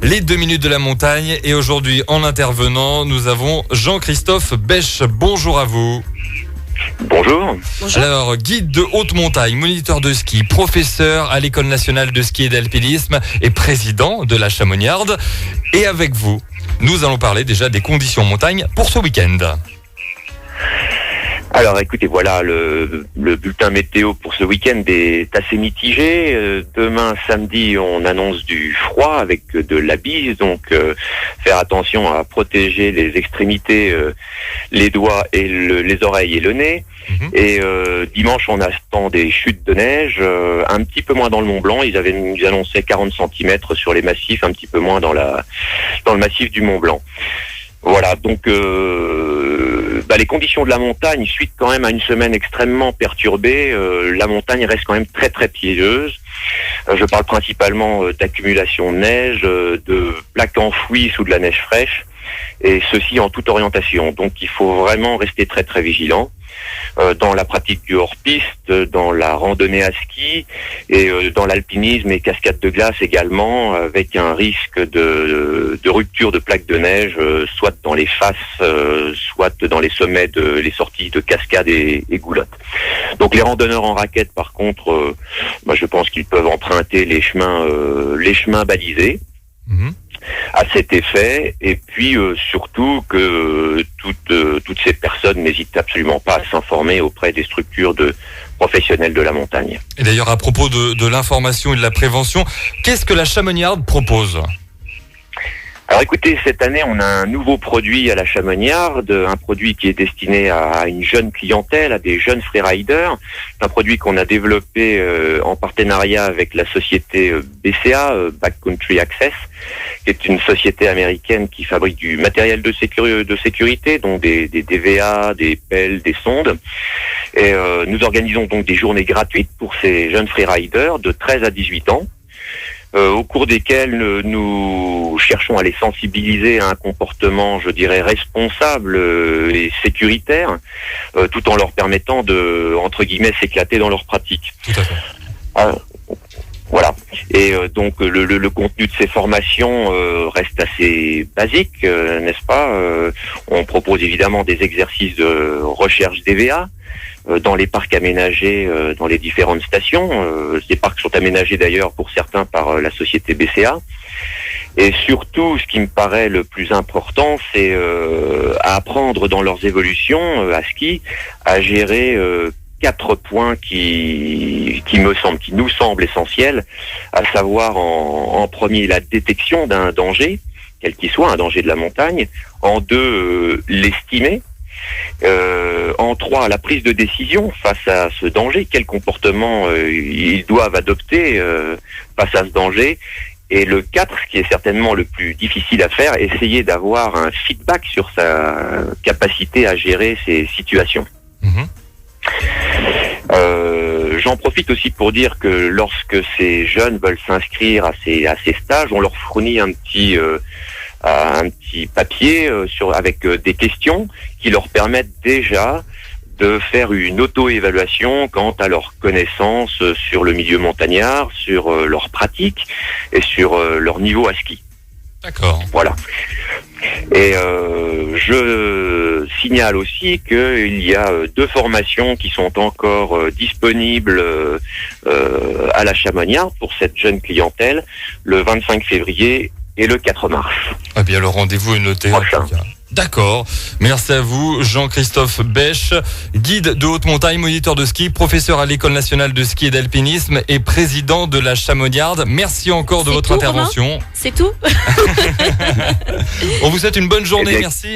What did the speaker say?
Les 2 minutes de la montagne et aujourd'hui en intervenant, nous avons Jean-Christophe Bèche. Bonjour à vous. Bonjour. Alors, guide de haute montagne, moniteur de ski, professeur à l'École nationale de ski et d'alpinisme et président de la Chamoniarde. Et avec vous, nous allons parler déjà des conditions montagne pour ce week-end. Alors écoutez, voilà, le bulletin météo pour ce week-end est assez mitigé. Demain, samedi, on annonce du froid avec de la bise, donc faire attention à protéger les extrémités, les doigts et les oreilles et le nez. Et dimanche, on attend des chutes de neige, un petit peu moins dans le Mont Blanc. Ils annonçaient 40 cm sur les massifs, un petit peu moins dans le massif du Mont Blanc. Voilà, donc les conditions de la montagne, suite quand même à une semaine extrêmement perturbée, la montagne reste quand même très très piégeuse. Je parle principalement d'accumulation de neige, de plaques enfouies sous de la neige fraîche, et ceci en toute orientation. Donc il faut vraiment rester très très vigilant dans la pratique du hors-piste, dans la randonnée à ski et dans l'alpinisme et cascade de glace également, avec un risque de rupture de plaques de neige, soit dans les faces, soit dans les sommets les sorties de cascades et goulottes. Donc les randonneurs en raquette, par contre, je pense qu'ils peuvent emprunter les chemins balisés. À cet effet, et puis surtout que toutes ces personnes n'hésitent absolument pas à s'informer auprès des structures professionnelles de la montagne. Et d'ailleurs, à propos de l'information et de la prévention, qu'est-ce que la Chamoniarde propose ? Alors écoutez, cette année, on a un nouveau produit à la Chamoniarde, un produit qui est destiné à une jeune clientèle, à des jeunes freeriders. C'est un produit qu'on a développé en partenariat avec la société BCA, Backcountry Access, qui est une société américaine qui fabrique du matériel de sécurité, donc des DVA, des pelles, des sondes. Et nous organisons donc des journées gratuites pour ces jeunes freeriders de 13 à 18 ans. Au cours desquels nous cherchons à les sensibiliser à un comportement, je dirais, responsable et sécuritaire, tout en leur permettant de, entre guillemets, s'éclater dans leur pratique. Tout à fait. Voilà. Et donc le contenu de ces formations reste assez basique, n'est-ce pas ? On propose évidemment des exercices de recherche DVA dans les parcs aménagés dans les différentes stations. Ces parcs sont aménagés d'ailleurs pour certains par la société BCA. Et surtout, ce qui me paraît le plus important, c'est à apprendre dans leurs évolutions à ski à gérer 4 points qui nous semblent essentiels, à savoir en premier la détection d'un danger, quel qu'il soit, un danger de la montagne, en 2 l'estimer, en 3 la prise de décision face à ce danger, quel comportement ils doivent adopter face à ce danger, et le 4, ce qui est certainement le plus difficile à faire, essayer d'avoir un feedback sur sa capacité à gérer ces situations. J'en profite aussi pour dire que lorsque ces jeunes veulent s'inscrire à ces stages, on leur fournit un petit papier avec des questions qui leur permettent déjà de faire une auto-évaluation quant à leur connaissance sur le milieu montagnard, sur leur pratique et sur leur niveau à ski. D'accord. Voilà. Et je signale aussi qu'il y a 2 formations qui sont encore disponibles à la Chamoniarde pour cette jeune clientèle, le 25 février et le 4 mars. Eh bien, le rendez-vous est noté. Prochain. D'accord. Merci à vous, Jean-Christophe Bèche, guide de haute montagne, moniteur de ski, professeur à l'École nationale de ski et d'alpinisme et président de la Chamoniarde. Merci encore de votre intervention. C'est tout. On vous souhaite une bonne journée. Merci.